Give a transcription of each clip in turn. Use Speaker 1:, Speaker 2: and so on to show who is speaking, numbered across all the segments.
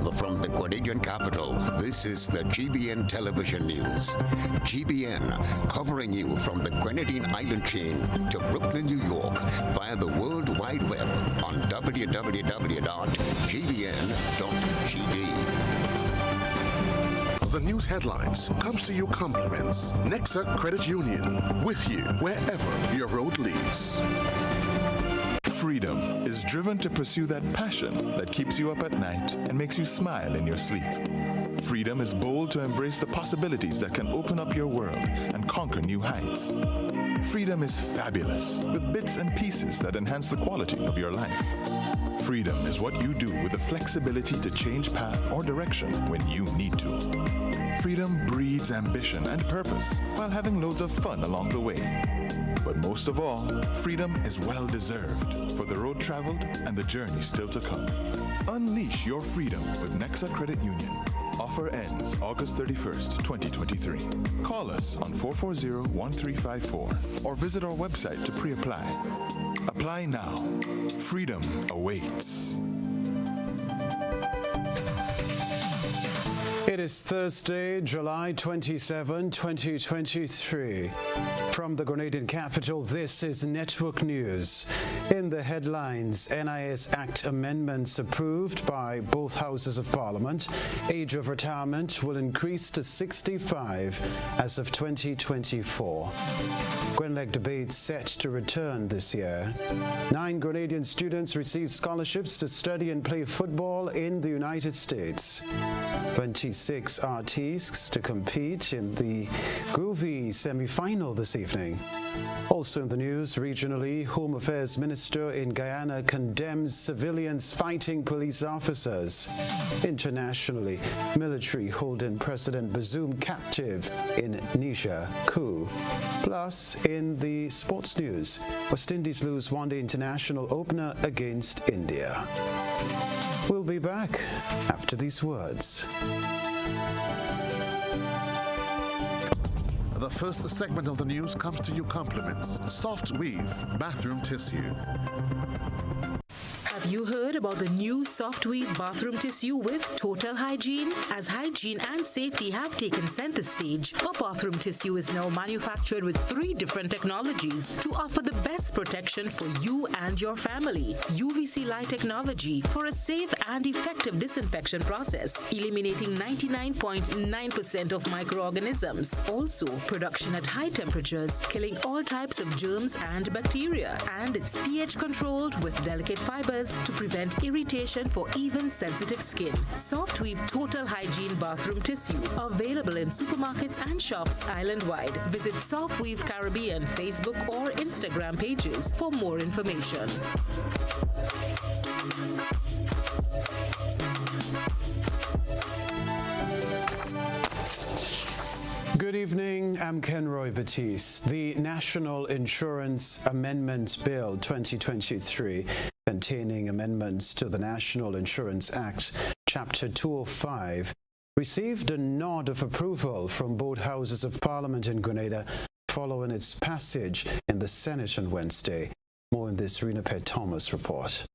Speaker 1: Live from the Grenadian capital, this is the GBN Television News. GBN, covering you from the Grenadine Island chain to Brooklyn, New York, via the World Wide Web on www.gbn.gd.
Speaker 2: The news headlines comes to you compliments Nexa Credit Union, with you wherever your road leads.
Speaker 3: Freedom is driven to pursue that passion that keeps you up at night and makes you smile in your sleep. Freedom is bold to embrace the possibilities that can open up your world and conquer new heights. Freedom is fabulous, with bits and pieces that enhance the quality of your life. Freedom is what you do with the flexibility to change path or direction when you need to. Freedom breeds ambition and purpose while having loads of fun along the way. But most of all, freedom is well-deserved for the road traveled and the journey still to come. Unleash your freedom with Nexa Credit Union. Offer ends August 31st, 2023. Call us on 440-1354 or visit our website to pre-apply. Apply now. Freedom awaits.
Speaker 4: It is Thursday, July 27, 2023. From the Grenadian capital, this is Network News. In the headlines, NIS Act amendments approved by both Houses of Parliament. Age of retirement will increase to 65 as of 2024. Grenlec debates set to return this year. 9 Grenadian students received scholarships to study and play football in the United States. 26 artistes to compete in the Groovy semi-final this evening. Also in the news, regionally, Home Affairs Minister in Guyana condemns civilians fighting police officers. Internationally, military holding President Bazoum captive in Niger coup. Plus, in the sports news, West Indies lose one-day international opener against India. We'll be back after these words.
Speaker 2: The first segment of the news comes to you compliments Soft Weave Bathroom Tissue.
Speaker 5: Have you heard about the new Soft Weave bathroom tissue with total hygiene? As hygiene and safety have taken center stage, our bathroom tissue is now manufactured with 3 different technologies to offer the best protection for you and your family. UVC light technology for a safe and effective disinfection process, eliminating 99.9% of microorganisms. Also, production at high temperatures, killing all types of germs and bacteria. And it's pH controlled with delicate fibers to prevent irritation for even sensitive skin. Soft Weave Total Hygiene Bathroom Tissue. Available in supermarkets and shops island-wide. Visit Soft Weave Caribbean Facebook or Instagram pages for more information.
Speaker 4: Good evening, I'm Kenroy Baptiste. The National Insurance Amendment Bill 2023, containing amendments to the National Insurance Act, Chapter 205, received a nod of approval from both Houses of Parliament in Grenada following its passage in the Senate on Wednesday. More in this Rena Pett-Thomas report.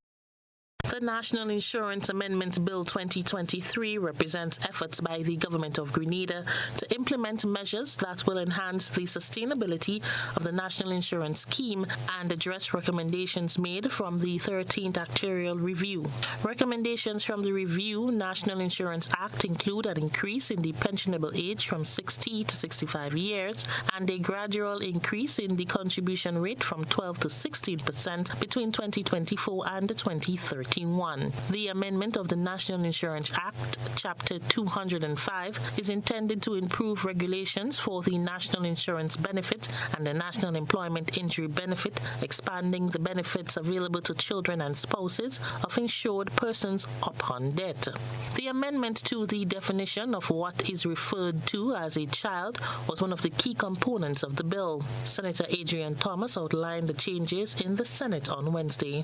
Speaker 6: The National Insurance Amendment Bill 2023 represents efforts by the Government of Grenada to implement measures that will enhance the sustainability of the National Insurance Scheme and address recommendations made from the 13th Actuarial Review. Recommendations from the Review National Insurance Act include an increase in the pensionable age from 60 to 65 years and a gradual increase in the contribution rate from 12 to 16% between 2024 and 2030. The amendment of the National Insurance Act, Chapter 205, is intended to improve regulations for the National Insurance Benefit and the National Employment Injury Benefit, expanding the benefits available to children and spouses of insured persons upon death. The amendment to the definition of what is referred to as a child was one of the key components of the bill. Senator Adrian Thomas outlined the changes in the Senate on Wednesday.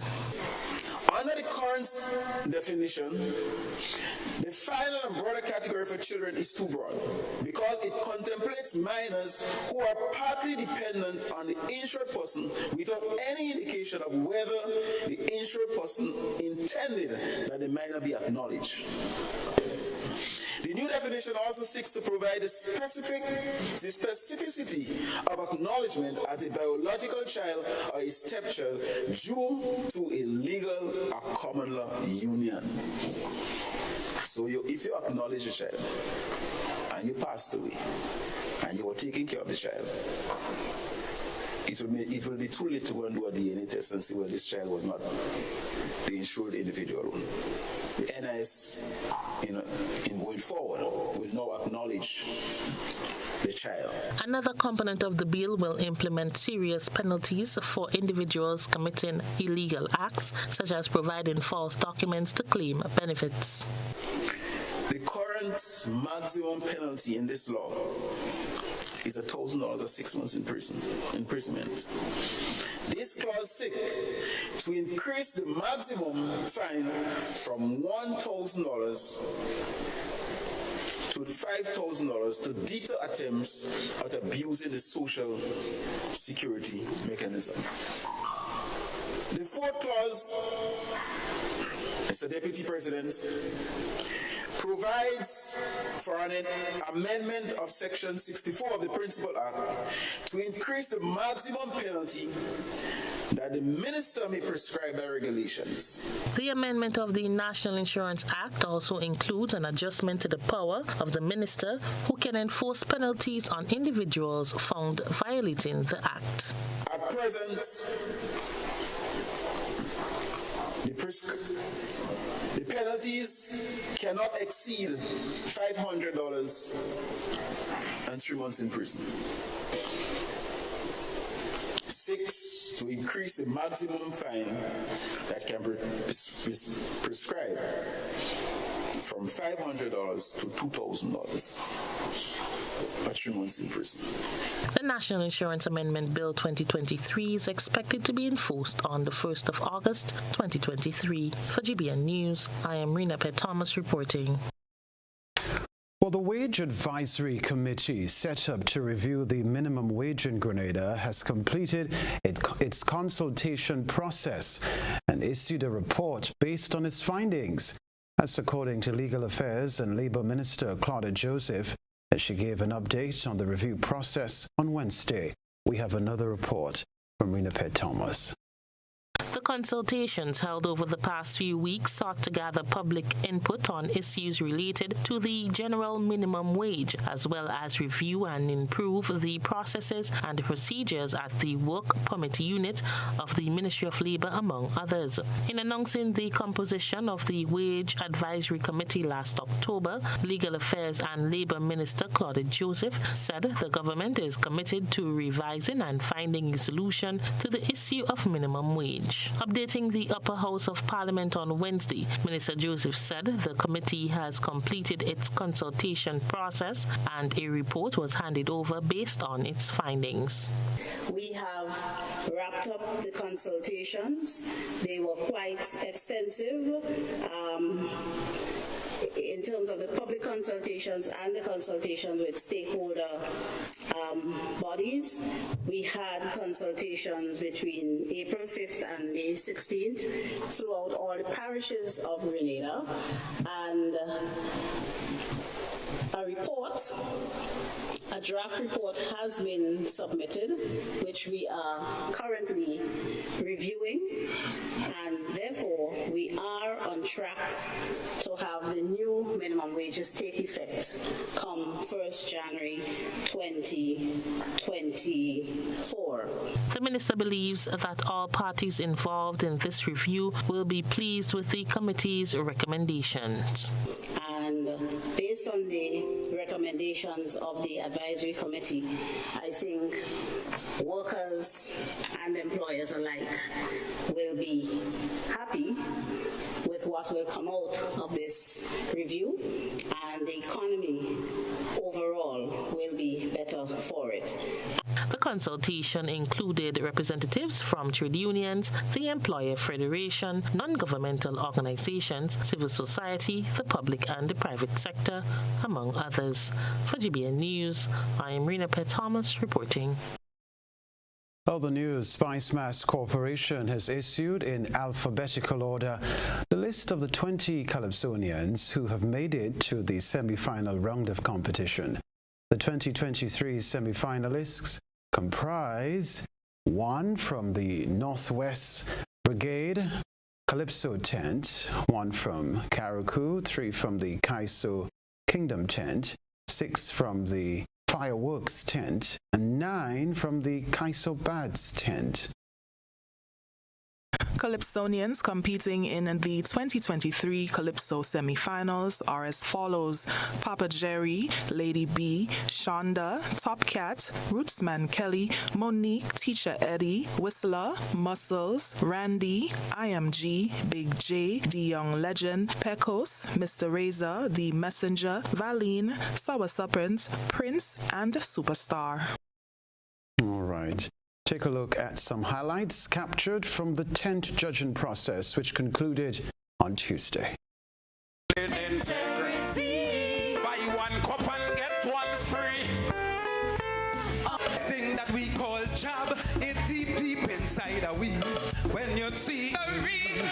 Speaker 7: Under the current definition, The final and broader category for children is too broad because it contemplates minors who are partly dependent on the insured person without any indication of whether the insured person intended that the minor be acknowledged. The new definition also seeks to provide the specificity of acknowledgement as a biological child or a stepchild due to a legal or common law union. So if you acknowledge a child and you passed away and you were taking care of the child, it will be too late to go and do a DNA test and see whether this child was not the insured individual. The NIS, in going forward, will now acknowledge the child.
Speaker 6: Another component of the bill will implement serious penalties for individuals committing illegal acts, such as providing false documents to claim benefits.
Speaker 7: The current maximum penalty in this law is $1,000 or 6 months imprisonment. This clause seeks to increase the maximum fine from $1,000 to $5,000 to deter attempts at abusing the social security mechanism. The fourth clause, Mr. Deputy President, provides for an amendment of Section 64 of the Principal Act to increase the maximum penalty that the minister may prescribe by regulations.
Speaker 6: The amendment of the National Insurance Act also includes an adjustment to the power of the minister who can enforce penalties on individuals found violating the Act.
Speaker 7: At present, the penalties cannot exceed $500 and 3 months in prison. 6, to increase the maximum fine that can be prescribed from $500 to $2,000. 3 months in prison.
Speaker 6: The National Insurance Amendment Bill 2023 is expected to be enforced on the 1st of August 2023. For GBN News, I am Rena Pett Thomas reporting.
Speaker 4: Well, the Wage Advisory Committee set up to review the minimum wage in Grenada has completed its consultation process and issued a report based on its findings. That's according to Legal Affairs and Labour Minister Claudia Joseph. She gave an update on the review process on Wednesday. We have another report from Rena Pett Thomas.
Speaker 6: The consultations held over the past few weeks sought to gather public input on issues related to the general minimum wage, as well as review and improve the processes and procedures at the Work Permit Unit of the Ministry of Labour, among others. In announcing the composition of the Wage Advisory Committee last October, Legal Affairs and Labour Minister Claudia Joseph said the government is committed to revising and finding a solution to the issue of minimum wage. Updating the Upper House of Parliament on Wednesday, Minister Joseph said the committee has completed its consultation process and a report was handed over based on its findings.
Speaker 8: We have wrapped up the consultations. They were quite extensive. In terms of the public consultations and the consultations with stakeholder bodies, we had consultations between April 5th and May 16th throughout all the parishes of Grenada, and a draft report has been submitted, which we are currently reviewing, and therefore we are on track to have the new minimum wages take effect come 1st January 2024.
Speaker 6: The minister believes that all parties involved in this review will be pleased with the committee's recommendations.
Speaker 8: And based on the recommendations of the advisory committee, I think workers and employers alike will be happy with what will come out of this review, and the economy overall will be better for it.
Speaker 6: The consultation included representatives from trade unions, the Employer Federation, non-governmental organizations, civil society, the public and the private sector, among others. For GBN News, I am Rena Pett Thomas reporting.
Speaker 4: Other news, Spice Mass Corporation has issued in alphabetical order the list of the 20 Calypsonians who have made it to the semi-final round of competition. The 2023 semi-finalists comprise 1 from the Northwest Brigade Calypso Tent, 1 from Karakou, 3 from the Kaiso Kingdom Tent, 6 from the Fireworks Tent, and 9 from the Kaiso Bads Tent.
Speaker 9: Calypsonians competing in the 2023 Calypso semi-finals are as follows: Papa Jerry, Lady B, Shonda, Top Cat, Rootsman Kelly, Monique, Teacher Eddie, Whistler, Muscles, Randy, IMG, Big J, The Young Legend, Pecos, Mr. Razor, The Messenger, Valine, Sour Serpent, Prince, and Superstar.
Speaker 4: All right. Take a look at some highlights captured from the 10th judging process, which concluded on Tuesday.
Speaker 10: Integrity. Buy 1 cup and get 1 free. This thing that we call job, it deep inside of we. When you see the real,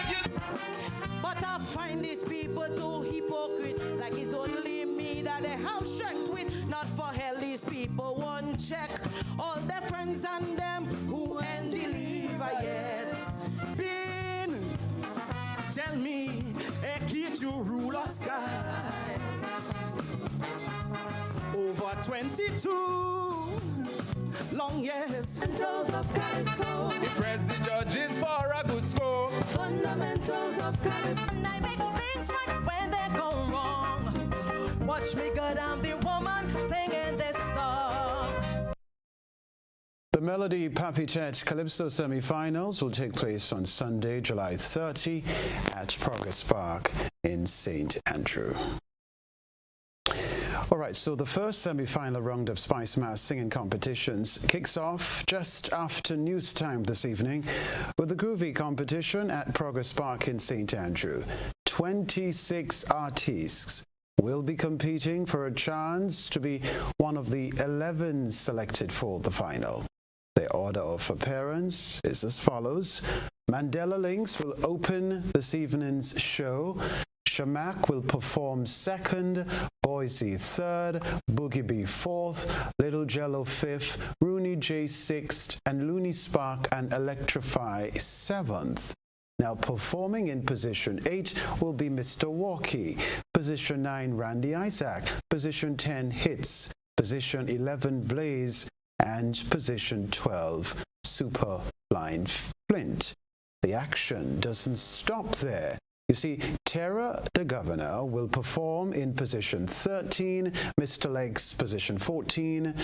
Speaker 11: but I find these people too hypocrite, like it's only me that they have strength with. Not for hell, these people won't check all their friends and them who ain't deliver yet. Been, tell me, a kid you rule a sky. Over 22 long years. Fundamentals of Calypso.
Speaker 10: impress the judges for a good score.
Speaker 11: Fundamentals of Calypso. And I make things right when they go wrong. Watch me go down the woman singing this song.
Speaker 4: The Melody Papi Tet Calypso semi-finals will take place on Sunday, July 30 at Progress Park in St. Andrew. All right, so the first semi-final round of Spice Mass singing competitions kicks off just after news time this evening with the Groovy competition at Progress Park in St. Andrew. 26 artists will be competing for a chance to be one of the 11 selected for the final. The order of appearance is as follows. Mandela Links will open this evening's show. Shamak will perform second, Boise third, Boogie B fourth, Little Jello fifth, Rooney J sixth, and Looney Spark and Electrify seventh. Now performing in position 8 will be Mr. Walkie, position 9 Randy Isaac, position 10 Hits, position 11 Blaze, and position 12 Super Blind Flint. The action doesn't stop there. You see, Terra the Governor will perform in position 13, Mr. Legs position 14,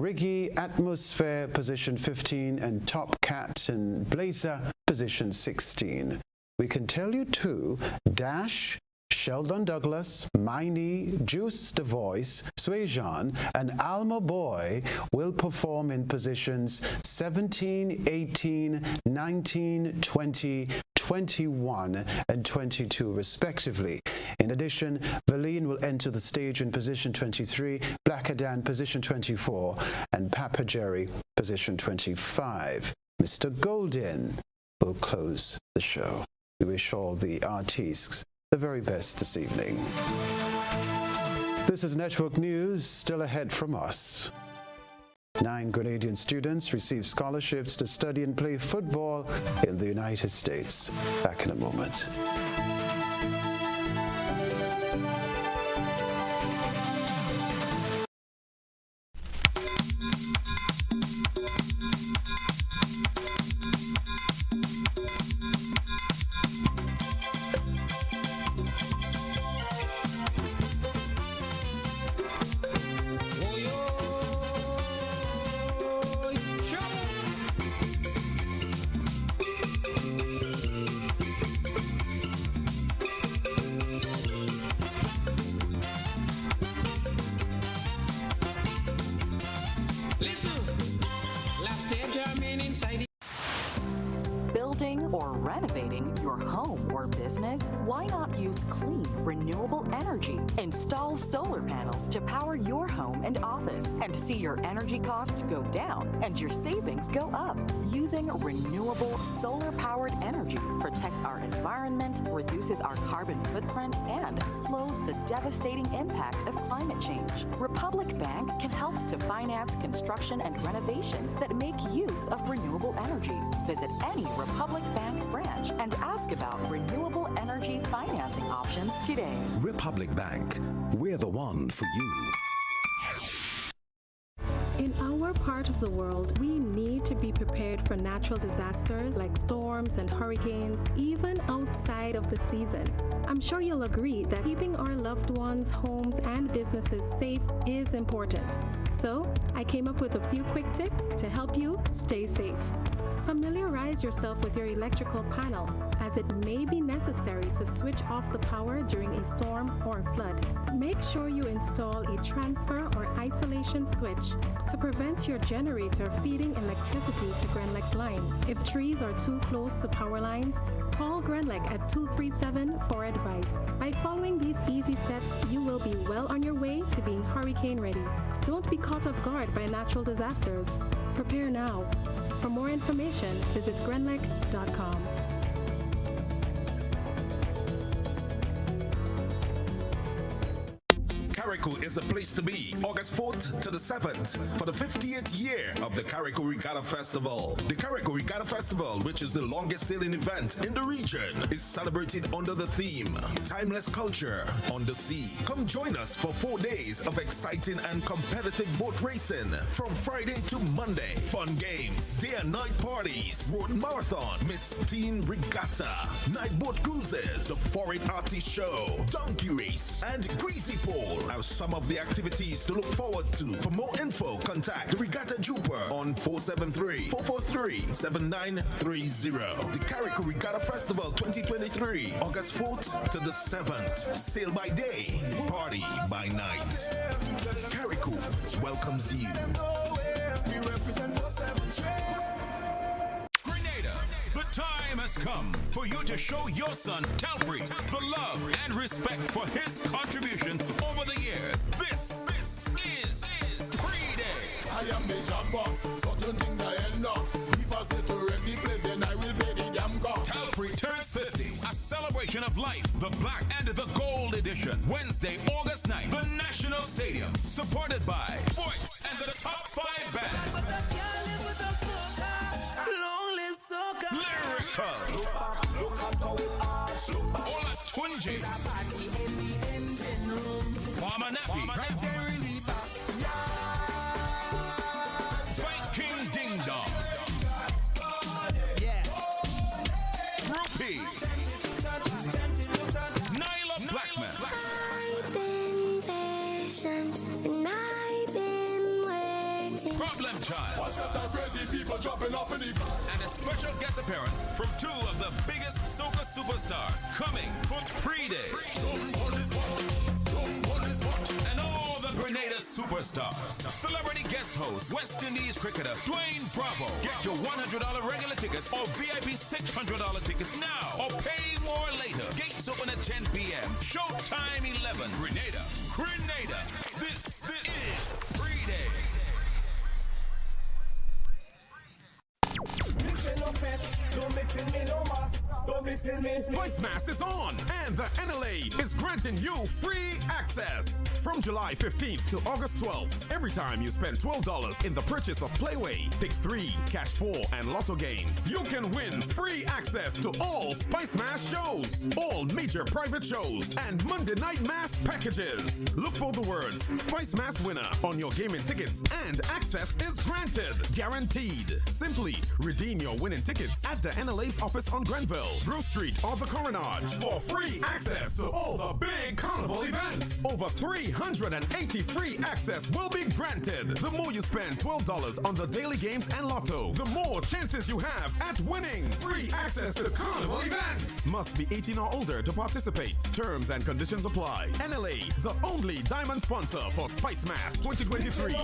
Speaker 4: Riggy Atmosphere position 15, and Top Cat and Blazer position 16. We can tell you too, Dash, Sheldon Douglas, Miney, Juice the Voice, Swajan, and Alma Boy will perform in positions 17, 18, 19, 20, 21 and 22 respectively. In addition, Valine will enter the stage in position 23, Blackadan position 24, and Papa Jerry position 25. Mr. Golden will close the show. We wish all the artists the very best this evening. This is Network News, still ahead from us. 9 Grenadian students receive scholarships to study and play football in the United States. Back in a moment.
Speaker 12: renovating your home or business? Why not use clean, renewable energy? Install solar panels to power your home and office and see your energy costs go down and your savings go up. Using renewable solar-powered energy protects our environment, reduces our carbon footprint, and slows the devastating impact of climate change. Republic Bank can help to finance construction and renovations that make use of renewable energy. Visit any Republic Bank branch and ask about renewable energy financing options today.
Speaker 13: Republic Bank, we're the one for you.
Speaker 14: In our part of the world, we need to be prepared for natural disasters like storms and hurricanes, even outside of the season. I'm sure you'll agree that keeping our loved ones, homes, and businesses safe is important. So, I came up with a few quick tips to help you stay safe. Familiarize yourself with your electrical panel, as it may be necessary to switch off the power during a storm or flood. Make sure you install a transfer or isolation switch to prevent your generator feeding electricity to Grenlec's line. If trees are too close to power lines, call Grenlec at 237 for advice. By following these easy steps, you will be well on your way to being hurricane ready. Don't be caught off guard by natural disasters. Prepare now. For more information, visit grenlec.com.
Speaker 15: Carriacou is the place to be, August 4th to the 7th, for the 50th year of the Carriacou Regatta Festival. The Carriacou Regatta Festival, which is the longest sailing event in the region, is celebrated under the theme, Timeless Culture on the Sea. Come join us for 4 days of exciting and competitive boat racing from Friday to Monday. Fun games, day and night parties, road marathon, Miss Teen Regatta, night boat cruises, the Foreign Artist Show, donkey race, and greasy pole are some of the activities to look forward to. For more info, contact the Regatta Jooper on 473-443-7930. The Carriacou Regatta Festival 2023, August 4th to the 7th. Sail by day, party by night. Carriacou welcomes you.
Speaker 16: The time has come for you to show your son, Talbry, the love and respect for his contribution over the years. This is Pre-Day.
Speaker 17: I am the job boss, certain things I end off. If I say to wreck the place, then I will pay the damn cost.
Speaker 16: Talbry turns 50, a celebration of life, the black and the gold edition. Wednesday, August 9th, the National Stadium, supported by Voice and the Top 5 Band. Lyrical. Ola Tunji. Wamanapi. King Ding Dong. Rupee. Nyla Blackman. Problem Child.
Speaker 17: Watch out, crazy people jumping up in the
Speaker 16: and a special guest appearance from 2 of the biggest soca superstars coming for Pre-Day. And all the Grenada superstars. Celebrity guest host, West Indies cricketer Dwayne Bravo. Get your $100 regular tickets or VIP $600 tickets now or pay more later. Gates open at 10 p.m. Showtime 11. Grenada. This is Pre-Day.
Speaker 18: Spice Mass is on, and the NLA is granting you free access. From July 15th to August 12th, every time you spend $12 in the purchase of Playway, Pick 3, Cash 4, and Lotto games, you can win free access to all Spice Mass shows, all major private shows, and Monday Night Mass packages. Look for the words Spice Mass winner on your gaming tickets, and access is granted. Guaranteed. Simply redeem your winning tickets at the NLA's office on Grenville, Grove Street, or the Coronage for free access to all the big carnival events. Over 380 free access will be granted. The more you spend $12 on the daily games and Lotto, the more chances you have at winning free access to carnival events. Must be 18 or older to participate. Terms and conditions apply. NLA, the only diamond sponsor for Spice Mass 2023.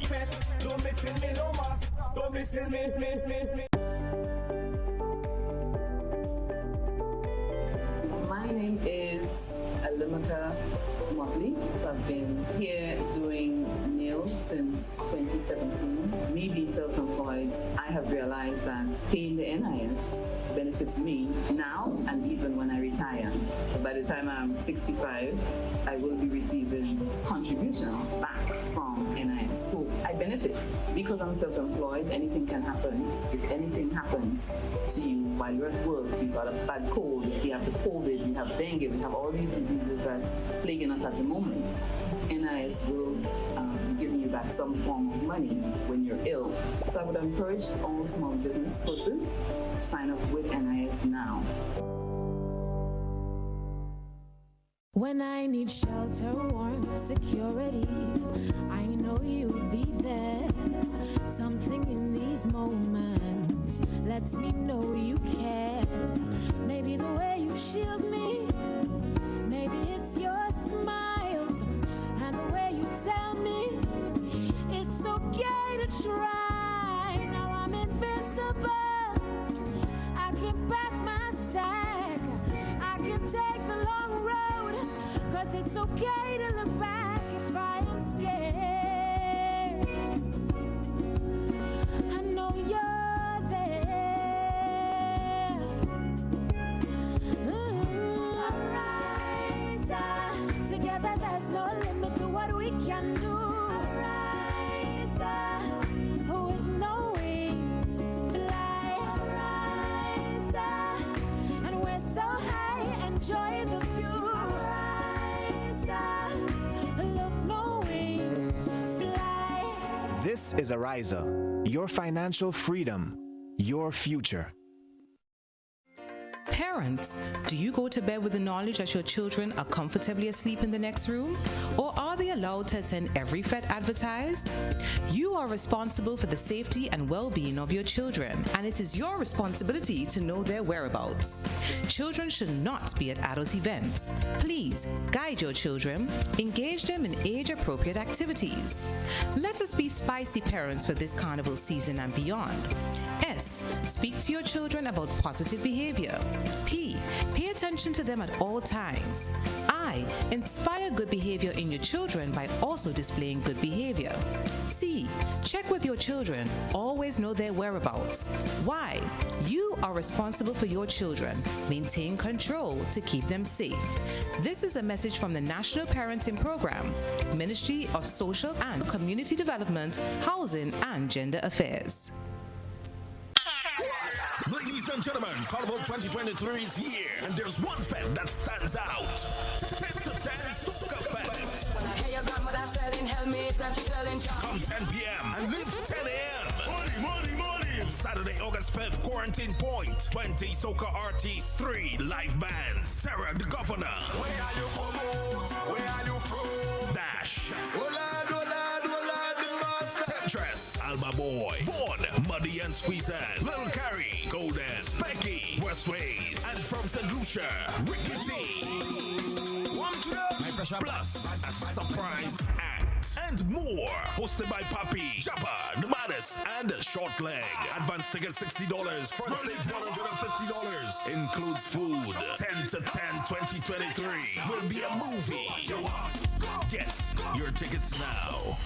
Speaker 17: Don't miss me no more. Don't miss me.
Speaker 19: My name is Alimaka Motley. I've been here doing nails since 2017. Me being self-employed, I have realized that paying the NIS benefits me now and even when I retire. By the time I'm 65, I will be receiving contributions back from NIS. So I benefit because I'm self-employed. Anything can happen. If anything happens to you while you're at work, you've got a bad cold, you have the COVID, you have dengue, we have all these diseases that's plaguing us at the moment. NIS will be giving you back some form of money when you're ill. So I would encourage all small business persons to sign up with NIS now.
Speaker 20: When I need shelter, warmth, security, I know you'll be there. Something in these moments lets me know you care. Maybe the way you shield me, maybe it's your smiles and the way you tell me it's okay to try. Now I'm invincible. I can pack my sack. I can take the long road, 'cause it's okay to look back if I am scared. I know you're there. Arise, together there's no limit to what we can do. Arise, with no wings, fly. Arise, and we're so high, enjoy the view.
Speaker 21: This is Ariza, your financial freedom, your future.
Speaker 22: Parents, do you go to bed with the knowledge that your children are comfortably asleep in the next room? Or are they allowed to attend every fete advertised? You are responsible for the safety and well-being of your children, and it is your responsibility to know their whereabouts. Children should not be at adult events. Please guide your children, engage them in age-appropriate activities. Let us be spicy parents for this carnival season and beyond. S. Speak to your children about positive behavior. P. Pay attention to them at all times. I. Inspire good behavior in your children by also displaying good behavior. C. Check with your children. Always know their whereabouts. Y. You are responsible for your children. Maintain control to keep them safe. This is a message from the National Parenting Program, Ministry of Social and Community Development, Housing and Gender Affairs.
Speaker 15: Ladies and gentlemen, Carnival 2023 is here, and there's one fete that stands out. 10 to 10 Soca Fest. Come 10 p.m. and leave 10 a.m. Money. Saturday, August 5th, Quarantine Point. 20 Soca artists, 3 live bands. Sarah the Governor. Where are you from? Where are you from? Dash. Tetris, Alba Boy, Vaughn, Muddy and Squeezan, Lil Carrie, Golden, Specky, Westways, and from St. Lucia, Ricky T. Plus, a surprise act and more. Hosted by Papi, Jabba, the Baddest, and Short Leg. Advance tickets $60, front stage $150. Includes food. 10 to 10 2023 will be a movie. Get your tickets now.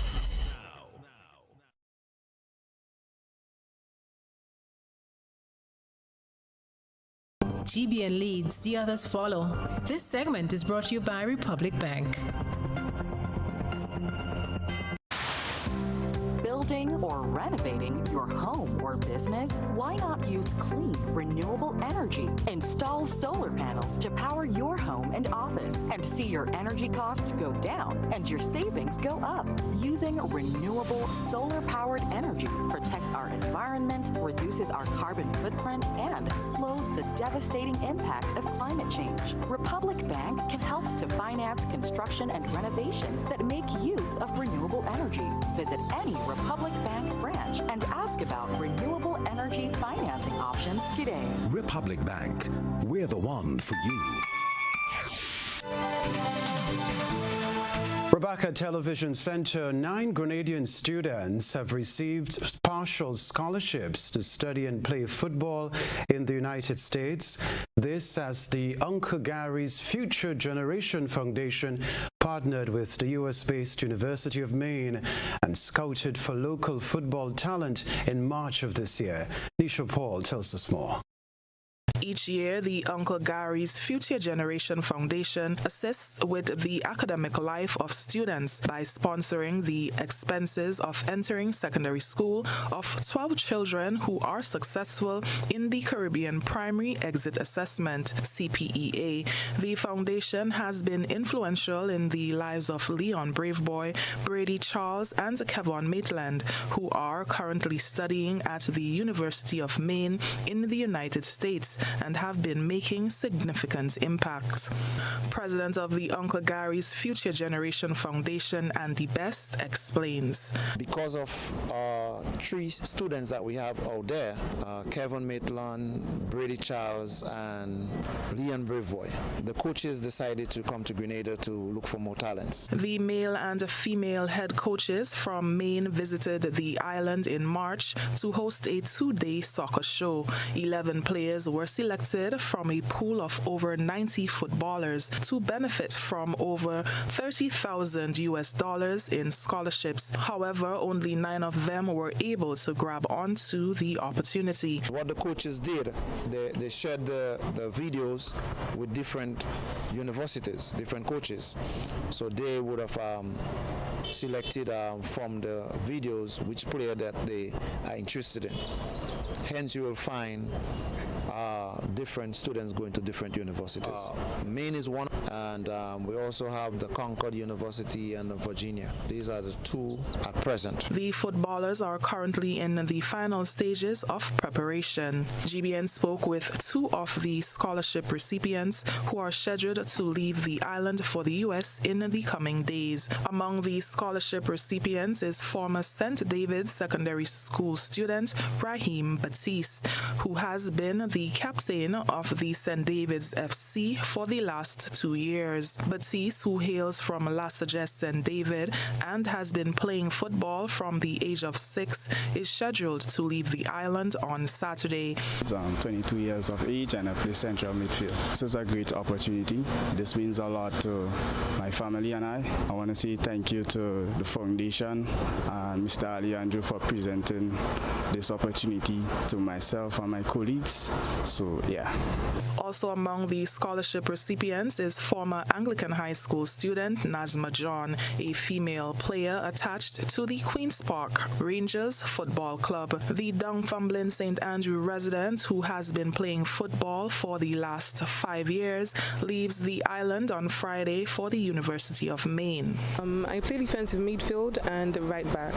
Speaker 5: GBN leads, the others follow. This segment is brought to you by Republic Bank.
Speaker 12: Building or renovating your home or business? Why not use clean, renewable energy? Install solar panels to power your home and office and see your energy costs go down and your savings go up. Using renewable solar-powered energy protects our environment, reduces our carbon footprint, and slows the devastating impact of climate change. Republic Bank can help to finance construction and renovations that make use of renewable energy. Visit any Republic Bank branch and ask about renewable energy financing options today.
Speaker 13: Republic Bank, we're the one for you.
Speaker 4: Rebecca Television Center, 9 Grenadian students have received partial scholarships to study and play football in the United States. This as the Uncle Gary's Future Generation Foundation partnered with the U.S.-based University of Maine and scouted for local football talent in March of this year. Nisha Paul tells us more.
Speaker 9: Each year, the Uncle Gary's Future Generation Foundation assists with the academic life of students by sponsoring the expenses of entering secondary school of 12 children who are successful in the Caribbean Primary Exit Assessment, CPEA. The foundation has been influential in the lives of Leon Braveboy, Brady Charles, and Kevon Maitland, who are currently studying at the University of Maine in the United States and have been making significant impact. President of the Uncle Gary's Future Generation Foundation, Andy Best, explains.
Speaker 1: Because of 3 students that we have out there, Kevon Maitland, Brady Charles, and Leon Braveboy, the coaches decided to come to Grenada to look for more talents.
Speaker 9: The male and female head coaches from Maine visited the island in March to host a 2-day soccer show. 11 players were selected from a pool of over 90 footballers to benefit from over $30,000 in scholarships. However, only 9 of them were able to grab onto the opportunity.
Speaker 1: What the coaches did, they shared the videos with different universities, different coaches. So they would have selected from the videos which player that they are interested in. Hence, you will find different students going to different universities. Maine is one, and we also have the Concord University and Virginia. These are the 2 at present.
Speaker 9: The footballers are currently in the final stages of preparation. GBN spoke with 2 of the scholarship recipients who are scheduled to leave the island for the U.S. in the coming days. Among the scholarship recipients is former St. David's Secondary School student Raheem Baptiste, who has been the captain of the St. David's FC for the last 2 years. Baptiste, who hails from Lassages St. David and has been playing football from the age of 6, is scheduled to leave the island on Saturday.
Speaker 3: I'm 22 years of age and I play central midfield. This is a great opportunity. This means a lot to my family and I. I want to say thank you to the foundation and Mr. Ali Andrew for presenting this opportunity to myself and my colleagues. So, yeah.
Speaker 9: Also among the scholarship recipients is former Anglican High School student Nazma John, a female player attached to the Queen's Park Rangers Football Club. The Dunfermline St. Andrew resident, who has been playing football for the last 5 years, leaves the island on Friday for the University of Maine.
Speaker 23: I play defensive midfield and right back.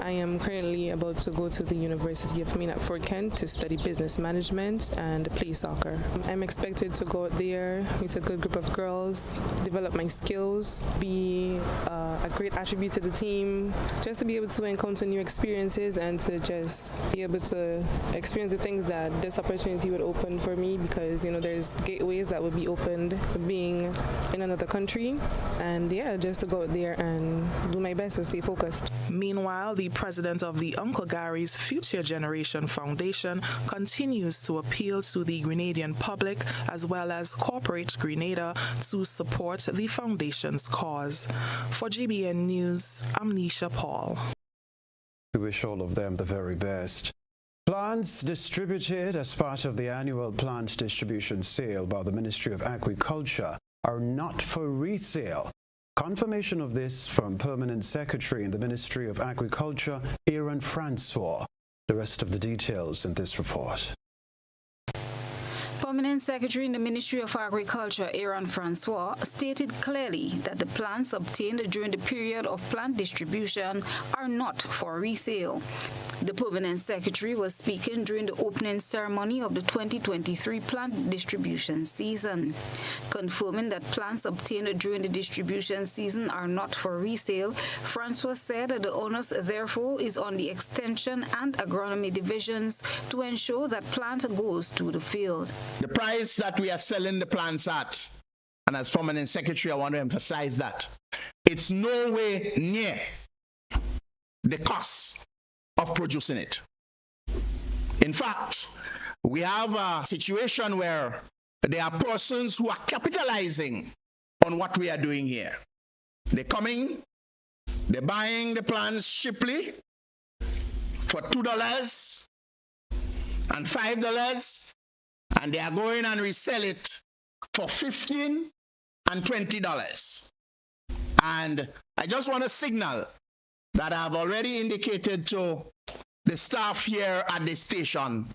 Speaker 23: I am currently about to go to the University of Maine at Fort Kent to study business management and play soccer. I'm expected to go out there, meet a good group of girls, develop my skills, be a great attribute to the team, just to be able to encounter new experiences and to just be able to experience the things that this opportunity would open for me, because there's gateways that would be opened being in another country, and just to go out there and do my best to stay focused.
Speaker 9: Meanwhile, the president of the Uncle Gary's Future Generation Foundation continues to appeal to the Grenadian public as well as corporate Grenada to support the foundation's cause. For GBN News, I'm Nisha Paul.
Speaker 4: We wish all of them the very best. Plants distributed as part of the annual plant distribution sale by the Ministry of Agriculture are not for resale. Confirmation of this from Permanent Secretary in the Ministry of Agriculture, Aaron Francois. The rest of the details in this report.
Speaker 24: Permanent Secretary in the Ministry of Agriculture, Aaron Francois, stated clearly that the plants obtained during the period of plant distribution are not for resale. The Permanent Secretary was speaking during the opening ceremony of the 2023 plant distribution season. Confirming that plants obtained during the distribution season are not for resale, Francois said that the onus therefore is on the Extension and Agronomy divisions to ensure that plant goes to the field.
Speaker 25: The price that we are selling the plants at, and as Permanent Secretary I want to emphasize that,
Speaker 2: it's no way near the cost of producing it. In fact, we have a situation where there are persons who are capitalizing on what we are doing here. They're coming, they're buying the plants cheaply for $2 and $5, and they are going and resell it for $15 and $20. And I just want to signal that I've already indicated to the staff here at the station,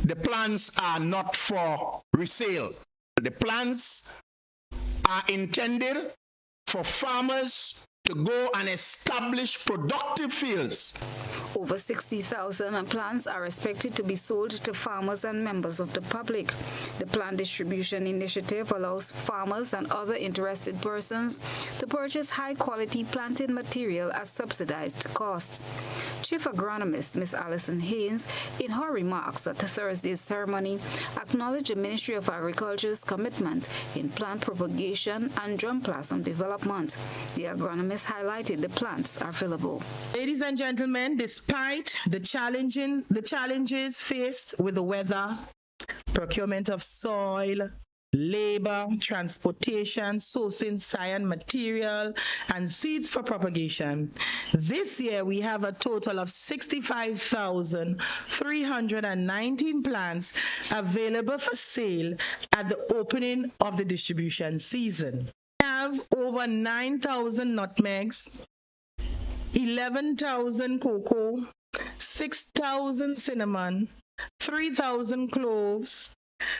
Speaker 2: the plants are not for resale. The plants are intended for farmers to go and establish productive fields.
Speaker 24: Over 60,000 plants are expected to be sold to farmers and members of the public. The plant distribution initiative allows farmers and other interested persons to purchase high-quality planting material at subsidized costs. Chief Agronomist Ms. Alison Haynes, in her remarks at Thursday's ceremony, acknowledged the Ministry of Agriculture's commitment in plant propagation and germplasm development. The agronomist highlighted the plants are available.
Speaker 6: Ladies and gentlemen, despite the challenges faced with the weather, procurement of soil, labor, transportation, sourcing science material, and seeds for propagation, this year we have a total of 65,319 plants available for sale at the opening of the distribution season. We have over 9,000 nutmegs, 11,000 cocoa, 6,000 cinnamon, 3,000 cloves,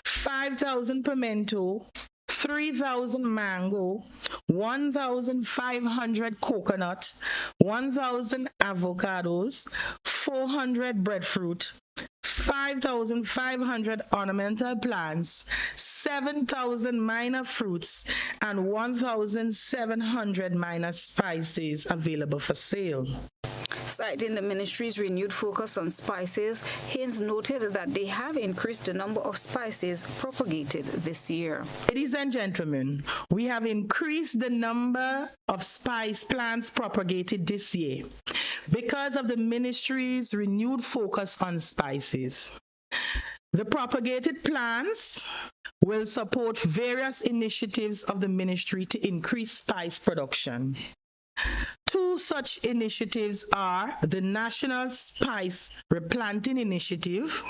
Speaker 6: 5,000 pimento, 3,000 mango, 1,500 coconut, 1,000 avocados, 400 breadfruit, 5,500 ornamental plants, 7,000 minor fruits, and 1,700 minor spices available for sale.
Speaker 24: Citing the ministry's renewed focus on spices, Haynes noted that they have increased the number of spices propagated this year.
Speaker 6: Ladies and gentlemen, we have increased the number of spice plants propagated this year because of the ministry's renewed focus on spices. The propagated plants will support various initiatives of the ministry to increase spice production. Two such initiatives are the National Spice Replanting Initiative,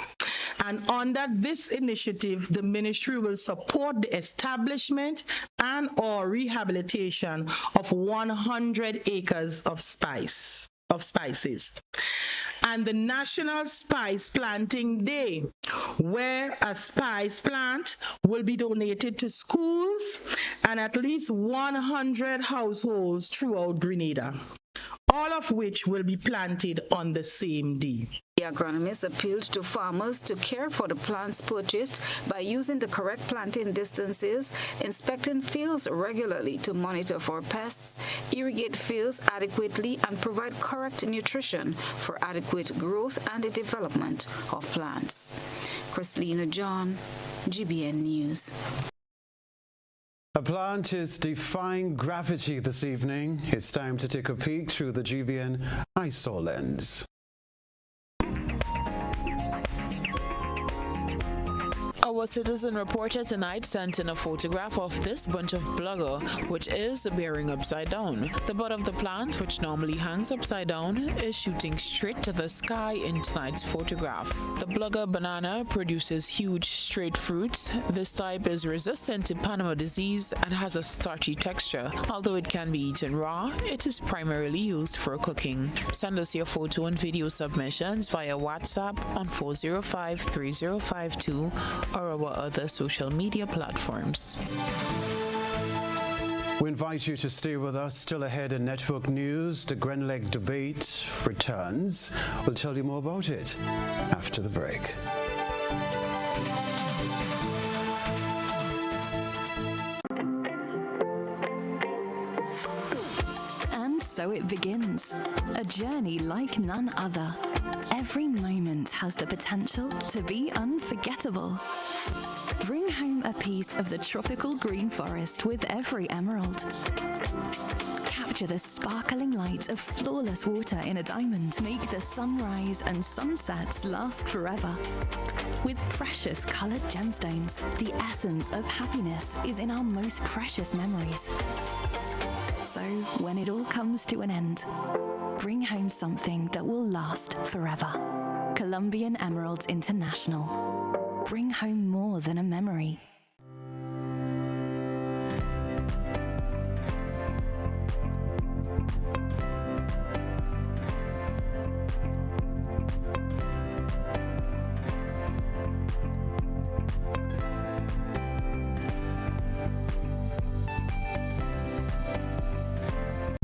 Speaker 6: and under this initiative, the ministry will support the establishment and/or rehabilitation of 100 acres of spices. And the National Spice Planting Day, where a spice plant will be donated to schools and at least 100 households throughout Grenada, all of which will be planted on the same day.
Speaker 24: The agronomist appealed to farmers to care for the plants purchased by using the correct planting distances, inspecting fields regularly to monitor for pests, irrigate fields adequately, and provide correct nutrition for adequate growth and the development of plants. Christina John, GBN News.
Speaker 4: A plant is defying gravity this evening. It's time to take a peek through the GBN eyesore lens.
Speaker 7: Our citizen reporter tonight sent in a photograph of this bunch of blugger, which is bearing upside down. The bud of the plant, which normally hangs upside down, is shooting straight to the sky in tonight's photograph. The blugger banana produces huge straight fruits. This type is resistant to Panama disease and has a starchy texture. Although it can be eaten raw, it is primarily used for cooking. Send us your photo and video submissions via WhatsApp on 405-3052 or our other social media platforms.
Speaker 4: We invite you to stay with us. Still ahead in Network News, the Grenleg debate returns. We'll tell you more about it after the break.
Speaker 8: And so it begins. A journey like none other. Every moment has the potential to be unforgettable. Bring home a piece of the tropical green forest with every emerald. Capture Capture the sparkling light of flawless water in a diamond. Make the sunrise and sunsets last forever. With precious colored gemstones, the essence of happiness is in our most precious memories. So, when it all comes to an end, bring home something that will last forever. Colombian Emeralds International. Bring home more than a memory.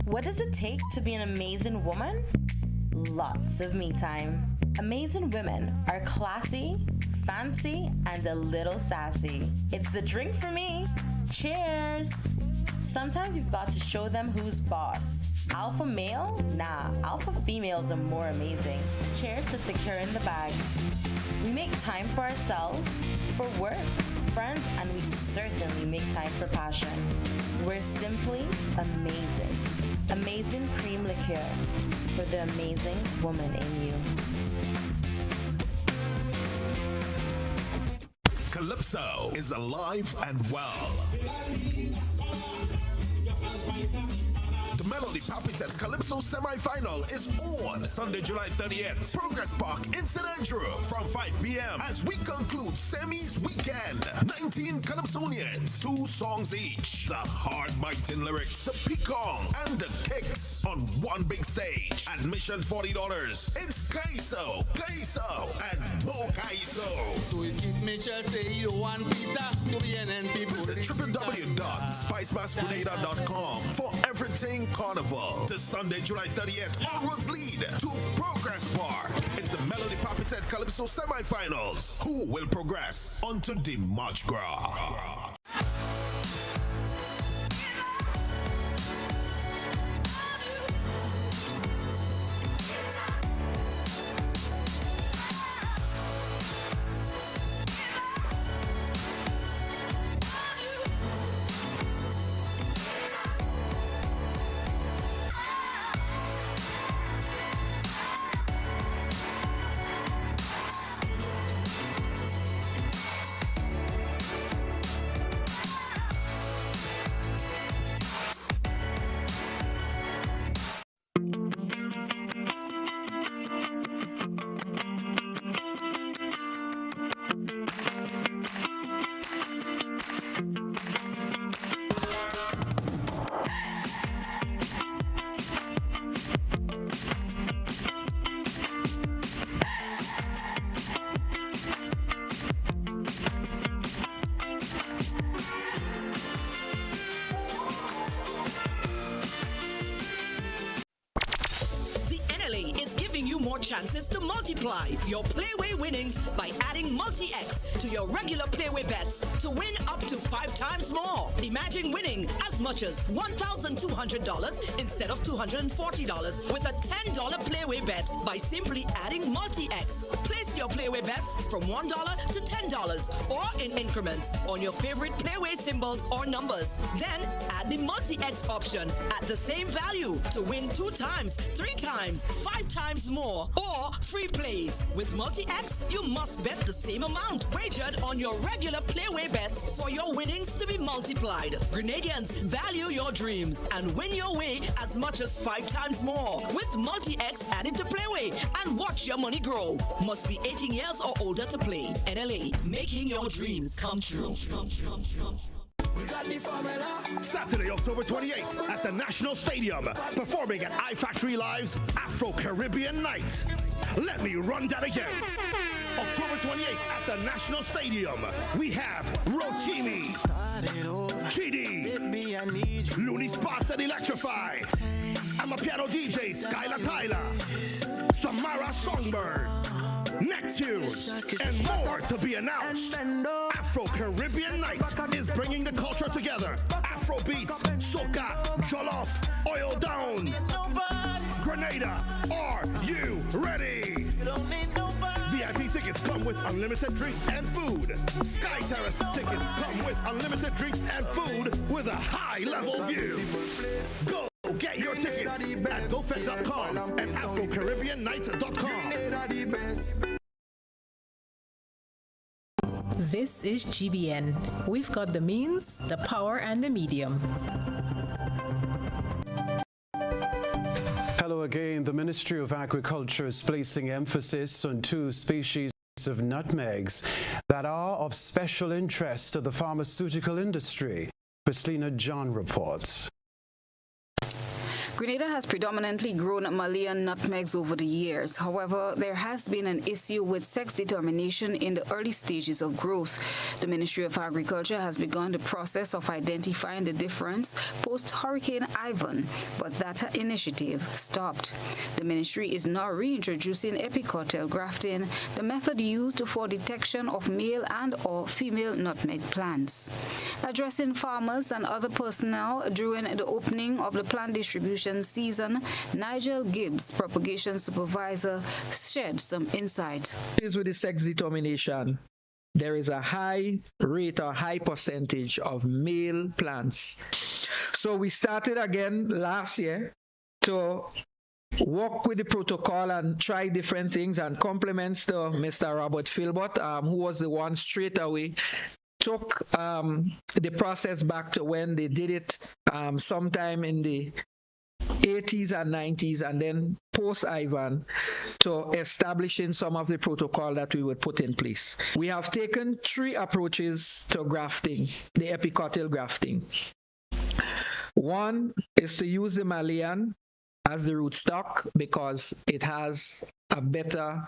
Speaker 10: What does it take to be an amazing woman? Lots of me time. Amazing women are classy, fancy, and a little sassy. It's the drink for me. Cheers! Sometimes you've got to show them who's boss. Alpha male? Nah, alpha females are more amazing. Cheers to securing the bag. We make time for ourselves, for work, friends, and we certainly make time for passion. We're simply amazing. Amazing cream liqueur for the amazing woman in you.
Speaker 15: Calypso is alive and well. The Melody Papitet Calypso semi-final is on Sunday, July 30th. Progress Park in St. Andrew from 5 p.m. as we conclude semis weekend. 19 Calypsonians, 2 songs each. The hard-biting lyrics, the peacock, and the kicks on one big stage. Admission $40. It's Kaiso, and no Kaiso.
Speaker 17: So if Mitchell say you want pizza to be an NP,
Speaker 15: visit www.spicemasquerade.com for everything Carnival. This Sunday, July 30th, all roads lead to Progress Park. It's the Melody Papitet Calypso semi-finals. Who will progress onto the March Gras?
Speaker 11: Chances to multiply your Playway winnings by adding Multi-X to your regular Playway bets to win up to 5 times more. Imagine winning as much as $1,200 instead of $240 with a $10 Playway bet by simply adding Multi-X. Place your Playway bets from $1 to $10 or in increments on your favorite Playway symbols or numbers. Then add the Multi-X option at the same value to win 2 times, 3 times, 5 times more. Or free plays. With Multi-X, you must bet the same amount wagered on your regular Playway bets for your winnings to be multiplied. Grenadians, value your dreams and win your way as much as 5 times more. With Multi-X added to Playway and watch your money grow. Must be 18 years or older to play. NLA, making your dreams come true.
Speaker 14: Saturday, October 28th at the National Stadium, performing at iFactory Live's Afro-Caribbean Night. Let me run that again. October 28th at the National Stadium, we have Rotimi, Kiddy, Looney Spots and Electrify, Amapiano DJ Skylar Tyler, Samara Songbird, Neptune, and more to be announced. Afro-Caribbean Night is bringing the culture together. Afro beats, soca, jollof, oil down. Grenada, are you ready? VIP tickets come with unlimited drinks and food. Sky Terrace tickets come with unlimited drinks and food with a high-level view. Go Get your tickets at GoFet.com and AfroCaribbeanNight.com.
Speaker 16: This is GBN. We've got the means, the power, and the medium.
Speaker 4: Hello again. The Ministry of Agriculture is placing emphasis on 2 species of nutmegs that are of special interest to the pharmaceutical industry. Christina John reports.
Speaker 24: Grenada has predominantly grown Malayan nutmegs over the years. However, there has been an issue with sex determination in the early stages of growth. The Ministry of Agriculture has begun the process of identifying the difference post-Hurricane Ivan, but that initiative stopped. The ministry is now reintroducing epicartel grafting, the method used for detection of male and or female nutmeg plants. Addressing farmers and other personnel during the opening of the plant distribution season, Nigel Gibbs, propagation supervisor, shared some insight.
Speaker 18: With the sex determination, there is a high rate or high percentage of male plants. So we started again last year to work with the protocol and try different things, and compliments to Mr. Robert Philbert, who was the one straight away took the process back to when they did it sometime in the 80s and 90s, and then post-Ivan, to establishing some of the protocol that we would put in place. We have taken 3 approaches to grafting, the epicartel grafting. One is to use the Malayan as the rootstock because it has a better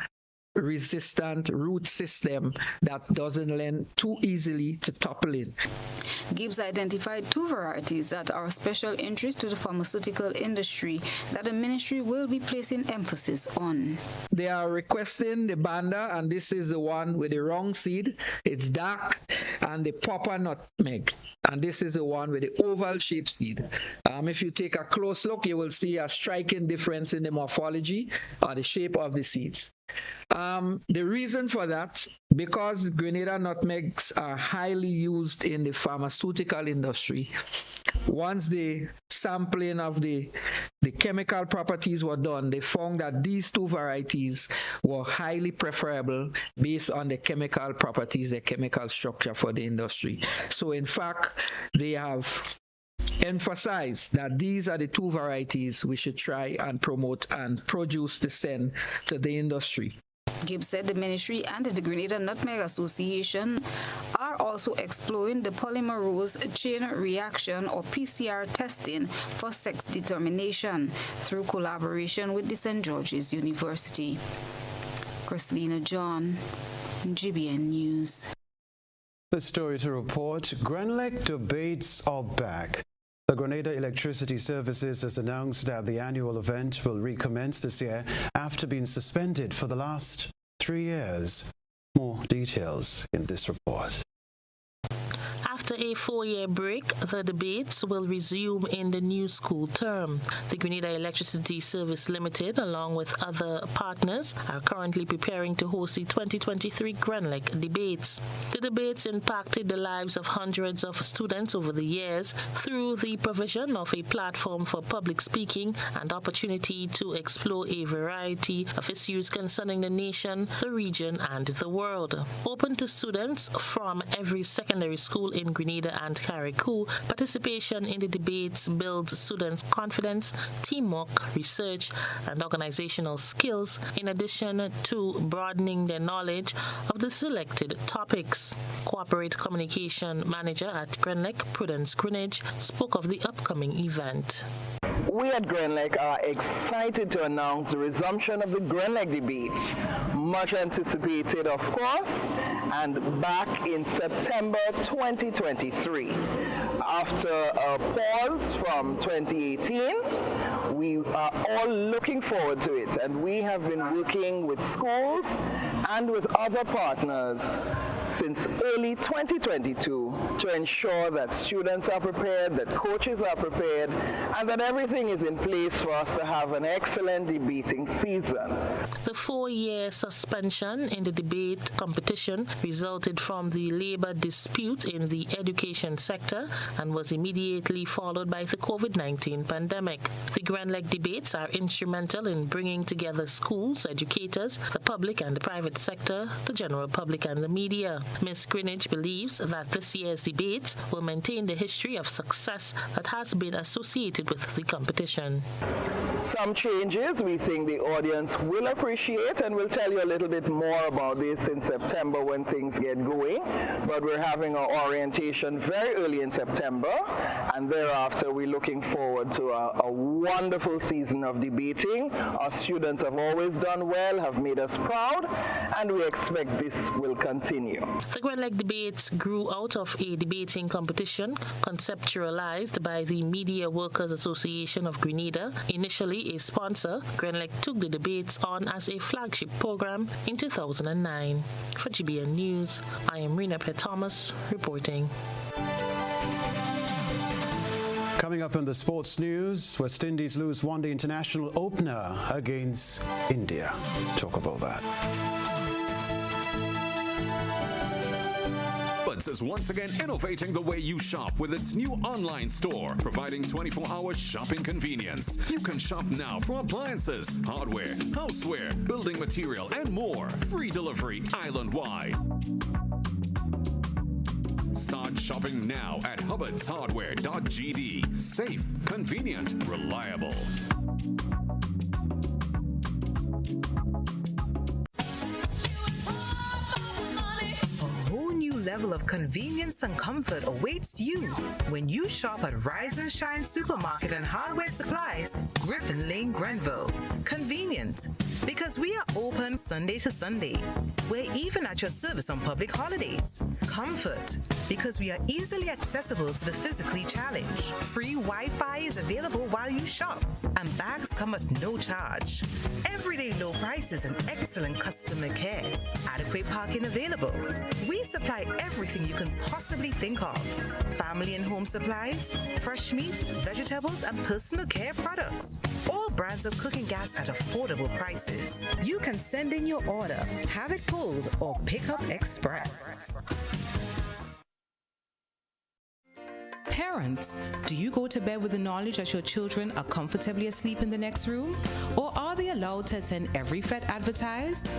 Speaker 18: resistant root system that doesn't lend too easily to topple in.
Speaker 24: Gibbs identified 2 varieties that are of special interest to the pharmaceutical industry that the ministry will be placing emphasis on.
Speaker 18: They are requesting the Banda, and this is the one with the wrong seed. It's dark, and the proper nutmeg. And this is the one with the oval-shaped seed. If you take a close look, you will see a striking difference in the morphology or the shape of the seeds. The reason for that, because Grenada nutmegs are highly used in the pharmaceutical industry. Once the sampling of the chemical properties were done, they found that these 2 varieties were highly preferable based on the chemical properties, the chemical structure for the industry. So in fact, they have emphasized that these are the 2 varieties we should try and promote and produce to send to the industry.
Speaker 24: Gibbs said the ministry and the Grenada Nutmeg Association are also exploring the polymerase chain reaction or PCR testing for sex determination through collaboration with the St. George's University. Christina John, GBN News.
Speaker 4: The story to report, Grenlec debates are back. The Grenada Electricity Services has announced that the annual event will recommence this year after being suspended for the last 3 years. More details in this report.
Speaker 19: After a 4-year break, the debates will resume in the new school term. The Grenada Electricity Service Limited, along with other partners, are currently preparing to host the 2023 Grenlec debates. The debates impacted the lives of hundreds of students over the years through the provision of a platform for public speaking and opportunity to explore a variety of issues concerning the nation, the region, and the world. Open to students from every secondary school in Grenada and Carriacou, participation in the debates builds students' confidence, teamwork, research, and organizational skills, in addition to broadening their knowledge of the selected topics. Corporate Communication Manager at Grenlec, Prudence Greenidge, spoke of the upcoming event.
Speaker 20: We at Grenlec are excited to announce the resumption of the Grenlec debates, much anticipated of course, and back in September 2023. After a pause from 2018, we are all looking forward to it, and we have been working with schools and with other partners since early 2022 to ensure that students are prepared, that coaches are prepared, and that everything is in place for us to have an excellent debating season.
Speaker 19: The 4-year suspension in the debate competition resulted from the labor dispute in the education sector and was immediately followed by the COVID-19 pandemic. The Grand Lake debates are instrumental in bringing together schools, educators, the public and the private sector, the general public and the media. Ms. Greenwich believes that this year's debates will maintain the history of success that has been associated with the competition.
Speaker 20: Some changes we think the audience will appreciate, and we'll tell you a little bit more about this in September when things get going. But we're having our orientation very early in September, and thereafter we're looking forward to a wonderful season of debating. Our students have always done well, have made us proud, and we expect this will continue.
Speaker 19: The Grand Lake debates grew out of a debating competition conceptualized by the Media Workers Association of Grenada. Initially a sponsor, Grand Lake took the debates on as a flagship program in 2009. For GBN News, I am Rena Pett Thomas reporting.
Speaker 4: Coming up in the sports news, West Indies lose one-day international opener against India. Talk about that.
Speaker 5: Boots is once again innovating the way you shop with its new online store, providing 24-hour shopping convenience. You can shop now for appliances, hardware, houseware, building material, and more. Free delivery island-wide. Start shopping now at hubbardshardware.gd. Safe, convenient, reliable.
Speaker 12: Level of convenience and comfort awaits you when you shop at Rise and Shine Supermarket and Hardware Supplies, Griffin Lane, Grenville. Convenient, because we are open Sunday to Sunday. We're even at your service on public holidays. Comfort, because we are easily accessible to the physically challenged. Free Wi-Fi is available while you shop, and bags come at no charge. Everyday low prices and excellent customer care. Adequate parking available. We supply everything you can possibly think of. Family and home supplies, fresh meat, vegetables, and personal care products. All brands of cooking gas at affordable prices. You can send in your order, have it pulled, or pick up express. Parents, do you go to bed with the knowledge that your children are comfortably asleep in the next room? Or are they allowed to attend every FET advertised?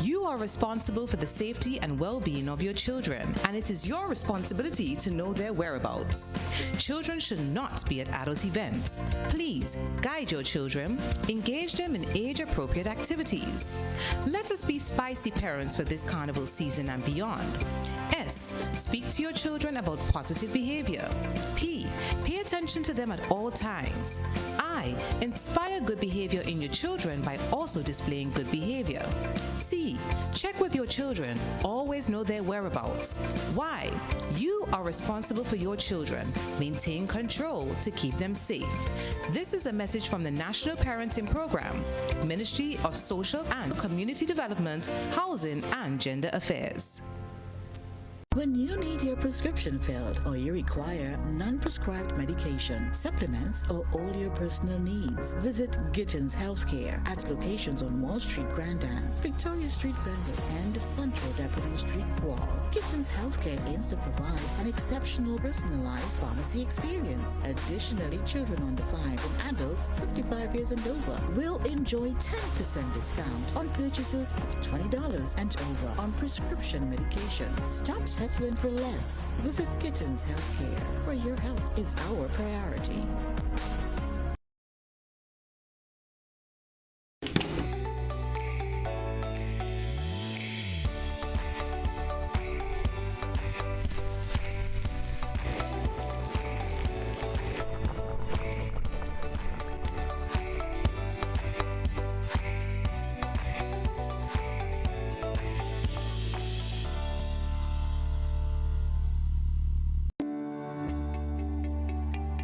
Speaker 12: You are responsible for the safety and well-being of your children, and it is your responsibility to know their whereabouts. Children should not be at adult events. Please guide your children, engage them in age-appropriate activities. Let us be spicy parents for this carnival season and beyond. S. Speak to your children about positive behavior. P. Pay attention to them at all times. I. Inspire good behavior in your children by also displaying good behavior. C. Check with your children. Always know their whereabouts. Y. You are responsible for your children. Maintain control to keep them safe. This is a message from the National Parenting Program, Ministry of Social and Community Development, Housing and Gender Affairs.
Speaker 21: When you need your prescription filled or you require non-prescribed medication, supplements, or all your personal needs, visit Gittins Healthcare at locations on Wall Street, Grandans, Victoria Street, Grenville, and Central Deputy Street, Wharf. Gittins Healthcare aims to provide an exceptional personalized pharmacy experience. Additionally, children under 5 and adults 55 years and over will enjoy 10% discount on purchases of $20 and over on prescription medication. Stop settling for less. Visit Gittins Healthcare, where your health is our priority.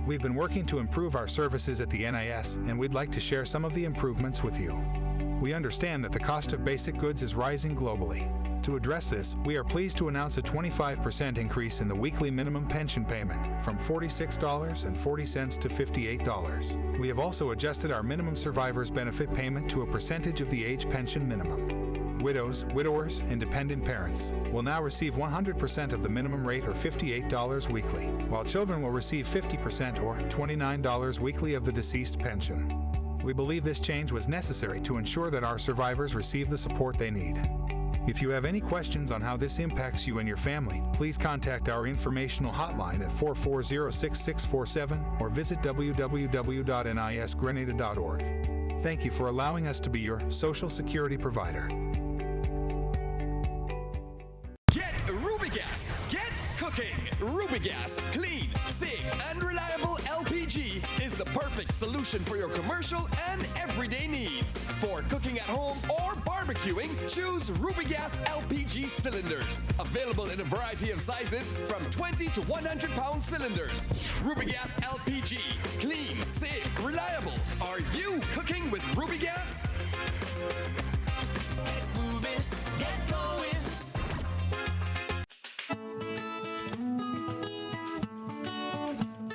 Speaker 22: We've been working to improve our services at the NIS, and we'd like to share some of the improvements with you. We understand that the cost of basic goods is rising globally. To address this, we are pleased to announce a 25% increase in the weekly minimum pension payment from $46.40 to $58. We have also adjusted our minimum survivor's benefit payment to a percentage of the age pension minimum. Widows, widowers, and dependent parents will now receive 100% of the minimum rate or $58 weekly, while children will receive 50% or $29 weekly of the deceased pension. We believe this change was necessary to ensure that our survivors receive the support they need. If you have any questions on how this impacts you and your family, please contact our informational hotline at 440-6647 or visit www.nisgrenada.org. Thank you for allowing us to be your Social Security provider.
Speaker 1: Get Rubigas. Get cooking. Rubigas, clean, safe, and reliable LPG is the perfect solution for your commercial and everyday needs. For cooking at home or barbecuing, choose Rubigas LPG cylinders. Available in a variety of sizes from 20 to 100 pound cylinders. Rubigas LPG, clean, safe, reliable. Are you cooking with Rubigas? Get Rubis, get going.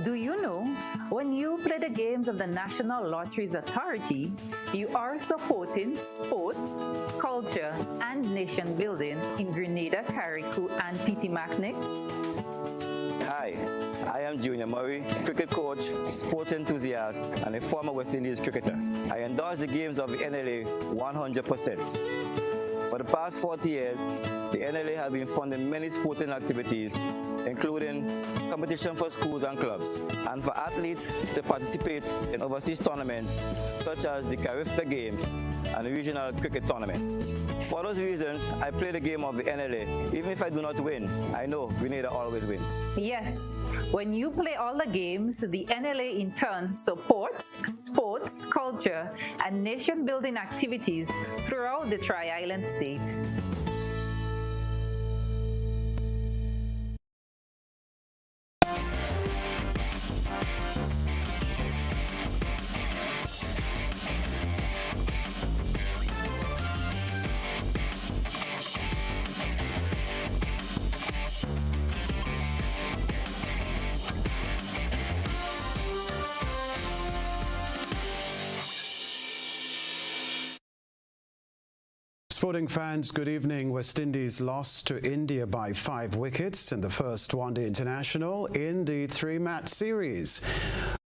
Speaker 3: Do you know, when you play the games of the National Lotteries Authority, you are supporting sports, culture, and nation building in Grenada, Carriacou, and Petit-Martinique?
Speaker 13: Hi, I am Junior Murray, cricket coach, sports enthusiast, and a former West Indies cricketer. I endorse the games of the NLA 100%. For the past 40 years, the NLA has been funding many sporting activities, including competition for schools and clubs, and for athletes to participate in overseas tournaments such as the Carifta Games and regional cricket tournaments. For those reasons, I play the game of the NLA. Even if I do not win, I know Grenada always wins.
Speaker 3: Yes, when you play all the games, the NLA in turn supports sports, culture, and nation-building activities throughout the Tri-Island state.
Speaker 4: Sporting fans, good evening. West Indies lost to India by 5 wickets in the first one-day international in the 3-match series.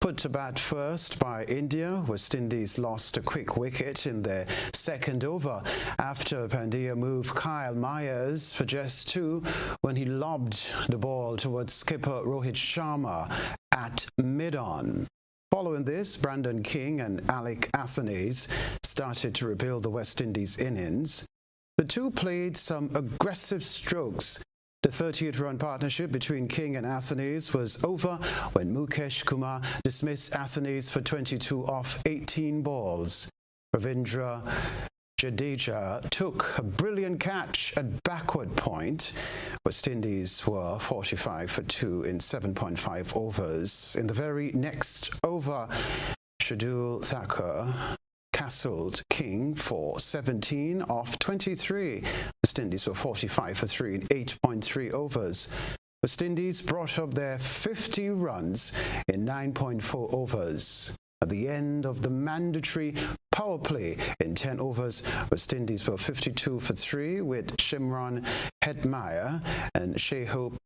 Speaker 4: Put to bat first by India, West Indies lost a quick wicket in their second over after Pandya moved Kyle Myers for just 2 when he lobbed the ball towards skipper Rohit Sharma at mid-on. Following this, Brandon King and Alec Athanaze started to rebuild the West Indies innings. The two played some aggressive strokes. The 38-run partnership between King and Athanaze was over when Mukesh Kumar dismissed Athanaze for 22 off 18 balls. Ravindra Jadeja took a brilliant catch at backward point. West Indies were 45 for 2 in 7.5 overs. In the very next over, Shardul Thakur castled King for 17 off 23. West Indies were 45 for 3 in 8.3 overs. West Indies brought up their 50 runs in 9.4 overs. At the end of the mandatory power play in 10 overs, West Indies were 52 for 3 with Shimron Hetmyer and Shea Hope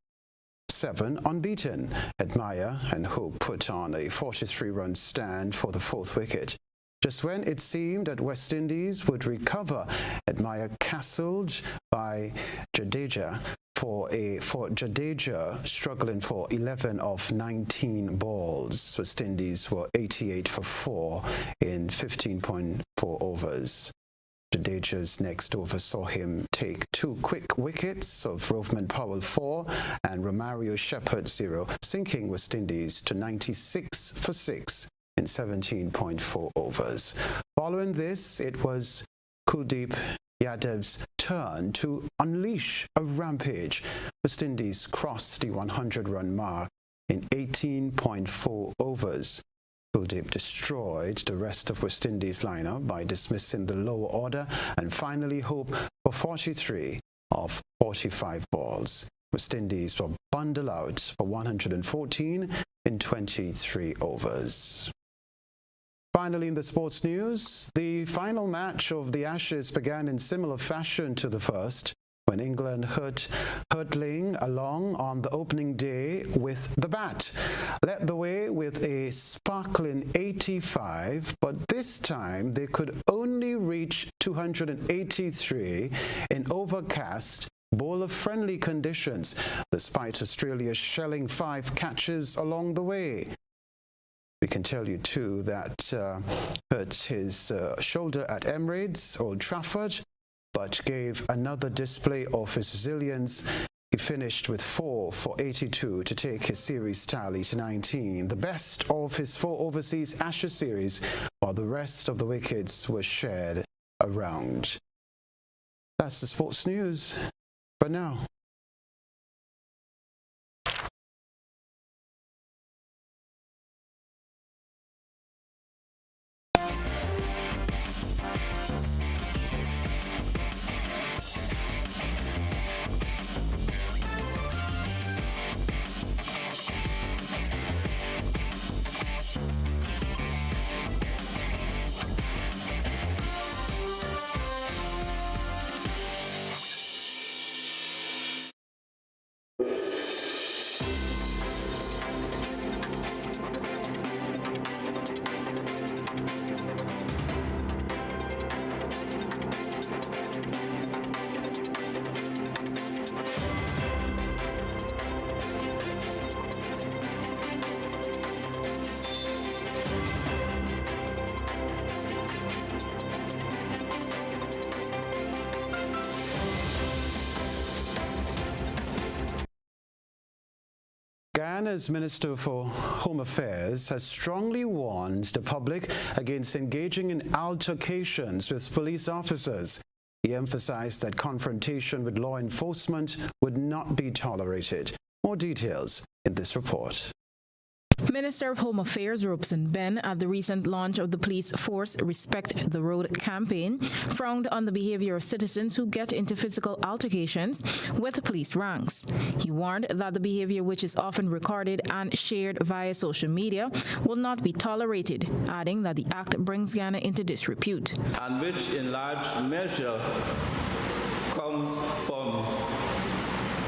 Speaker 4: 7 unbeaten. Hetmyer and Hope put on a 43-run stand for the 4th wicket. Just when it seemed that West Indies would recover, Hetmyer castled by Jadeja for Jadeja struggling for 11 of 19 balls. West Indies were 88 for 4 in 15.4 overs. Jadeja's next over saw him take 2 quick wickets of Rovman Powell 4 and Romario Shepherd 0, sinking West Indies to 96 for 6 in 17.4 overs. Following this, it was Kuldeep Yadav's turn to unleash a rampage. West Indies crossed the 100-run mark in 18.4 overs. Kuldeep destroyed the rest of West Indies' lineup by dismissing the lower order and finally Hope for 43 of 45 balls. West Indies were bundled out for 114 in 23 overs. Finally, in the sports news, the final match of the Ashes began in similar fashion to the first, when England hurtling along on the opening day with the bat. Led the way with a sparkling 85, but this time they could only reach 283 in overcast, bowler-friendly conditions, despite Australia shelling 5 catches along the way. We can tell you too that hurt his shoulder at Emirates, Old Trafford, but gave another display of his resilience. He finished with 4 for 82 to take his series tally to 19, the best of his 4 overseas Ashes series, while the rest of the wickets were shared around. That's the sports news for now. Ghana's Minister for Home Affairs has strongly warned the public against engaging in altercations with police officers. He emphasized that confrontation with law enforcement would not be tolerated. More details in this report.
Speaker 2: Minister of Home Affairs Robeson Ben, at the recent launch of the police force Respect the Road campaign, frowned on the behavior of citizens who get into physical altercations with police ranks. He warned that the behavior, which is often recorded and shared via social media, will not be tolerated, adding that the act brings Ghana into disrepute.
Speaker 6: And which in large measure comes from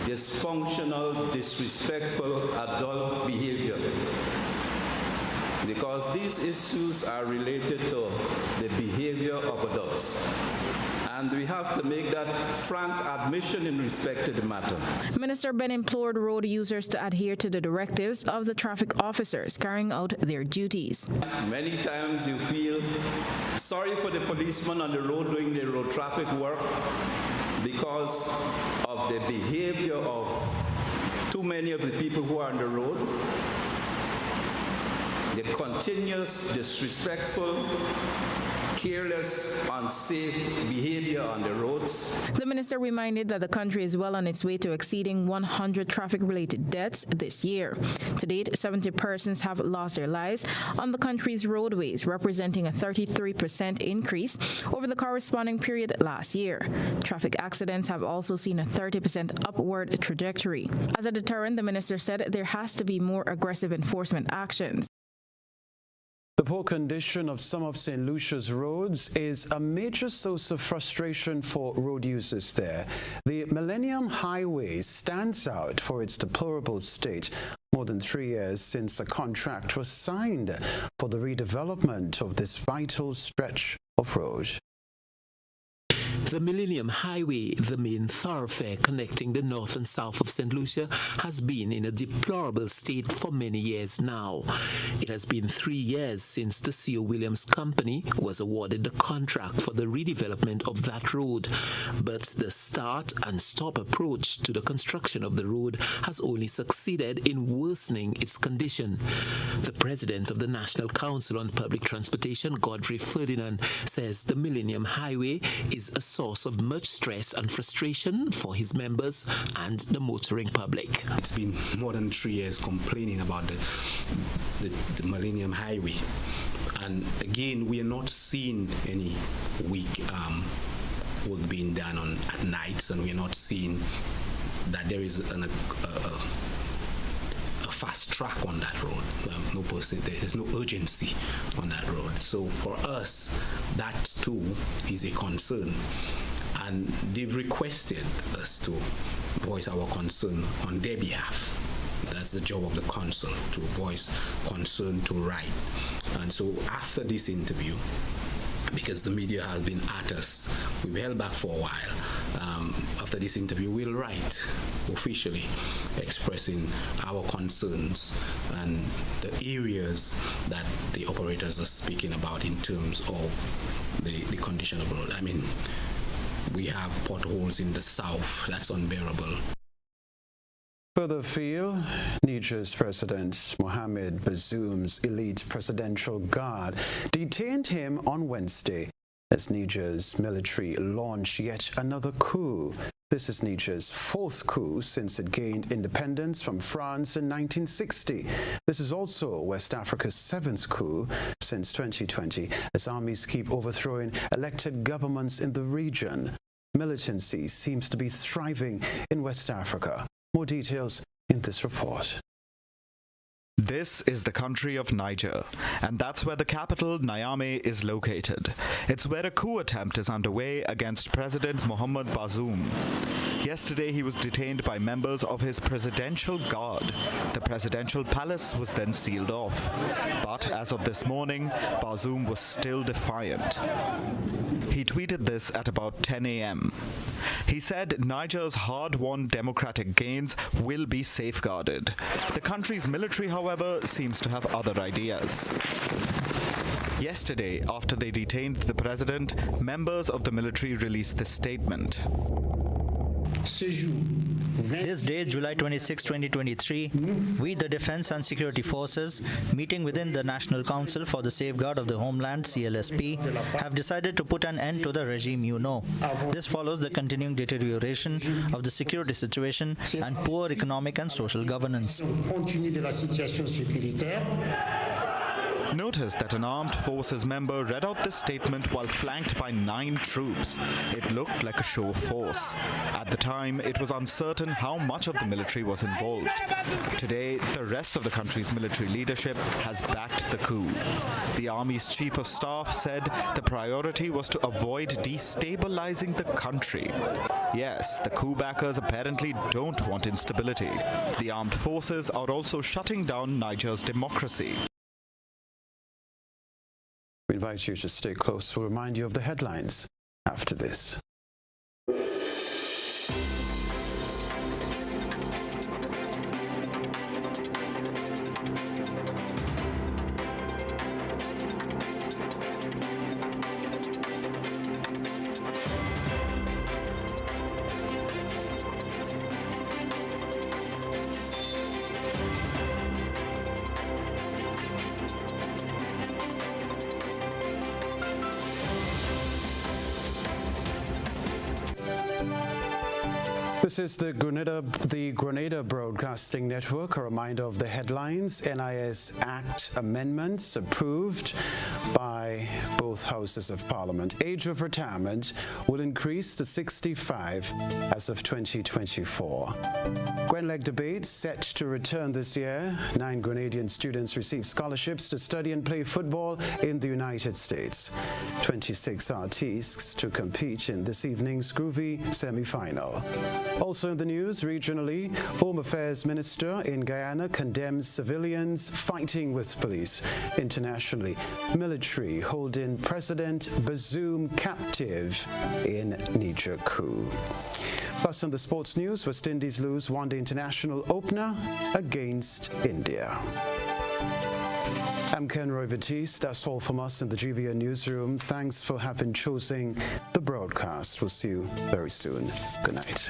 Speaker 6: dysfunctional, disrespectful adult behavior. Because these issues are related to the behavior of adults. And we have to make that frank admission in respect to the matter.
Speaker 2: Minister Ben implored road users to adhere to the directives of the traffic officers carrying out their duties.
Speaker 6: Many times you feel sorry for the policemen on the road doing their road traffic work because of the behavior of too many of the people who are on the road, the continuous, disrespectful, careless, unsafe behavior on the roads.
Speaker 2: The minister reminded that the country is well on its way to exceeding 100 traffic-related deaths this year. To date, 70 persons have lost their lives on the country's roadways, representing a 33% increase over the corresponding period last year. Traffic accidents have also seen a 30% upward trajectory. As a deterrent, the minister said there has to be more aggressive enforcement actions.
Speaker 4: The poor condition of some of St. Lucia's roads is a major source of frustration for road users there. The Millennium Highway stands out for its deplorable state, more than 3 years since a contract was signed for the redevelopment of this vital stretch of road.
Speaker 9: The Millennium Highway, the main thoroughfare connecting the north and south of St. Lucia, has been in a deplorable state for many years now. It has been 3 years since the C.O. Williams Company was awarded the contract for the redevelopment of that road, but the start and stop approach to the construction of the road has only succeeded in worsening its condition. The president of the National Council on Public Transportation, Godfrey Ferdinand, says the Millennium Highway is a source of much stress and frustration for his members and the motoring public.
Speaker 23: It's been more than 3 years complaining about the Millennium Highway, and again we are not seeing any weak work being done at nights, and we're not seeing that there is a fast track on that road. There's no urgency on that road. So for us, that too is a concern. And they've requested us to voice our concern on their behalf. That's the job of the consul, to voice concern, to write. And so after this interview, because the media has been at us, we've held back for a while. After this interview, we'll write officially expressing our concerns and the areas that the operators are speaking about in terms of the condition of the road. I mean, we have potholes in the south. That's unbearable.
Speaker 4: Further afield, Niger's President Mohamed Bazoum's elite presidential guard detained him on Wednesday as Niger's military launched yet another coup. This is Niger's fourth coup since it gained independence from France in 1960. This is also West Africa's seventh coup since 2020, as armies keep overthrowing elected governments in the region. Militancy seems to be thriving in West Africa. More details in this report.
Speaker 7: This is the country of Niger, and that's where the capital, Niamey, is located. It's where a coup attempt is underway against President Mohamed Bazoum. Yesterday, he was detained by members of his presidential guard. The presidential palace was then sealed off. But as of this morning, Bazoum was still defiant. He tweeted this at about 10 a.m. He said Niger's hard-won democratic gains will be safeguarded. The country's military, however, seems to have other ideas. Yesterday, after they detained the president, members of the military released this statement.
Speaker 8: This day, July 26, 2023, we, the Defense and Security Forces, meeting within the National Council for the Safeguard of the Homeland, CLSP, have decided to put an end to the regime you know. This follows the continuing deterioration of the security situation and poor economic and social governance.
Speaker 7: Notice that an armed forces member read out this statement while flanked by 9 troops. It looked like a show of force. At the time, it was uncertain how much of the military was involved. Today, the rest of the country's military leadership has backed the coup. The army's chief of staff said the priority was to avoid destabilizing the country. Yes, the coup backers apparently don't want instability. The armed forces are also shutting down Niger's democracy.
Speaker 4: We invite you to stay close. We'll remind you of the headlines after this. This is the Grenada Broadcasting Network. A reminder of the headlines. NIS Act amendments approved by both houses of Parliament. Age of retirement will increase to 65 as of 2024. Grenleg debates set to return this year. 9 Grenadian students receive scholarships to study and play football in the United States. 26 artistes to compete in this evening's Groovy semi-final. Also in the news, regionally, Home Affairs Minister in Guyana condemns civilians fighting with police. Internationally, military holding President Bazoum captive in Niger coup. Plus, in the sports news, West Indies lose one-day international opener against India. I'm Kenroy Baptiste. That's all from us in the GBN newsroom. Thanks for having chosen the broadcast. We'll see you very soon. Good night.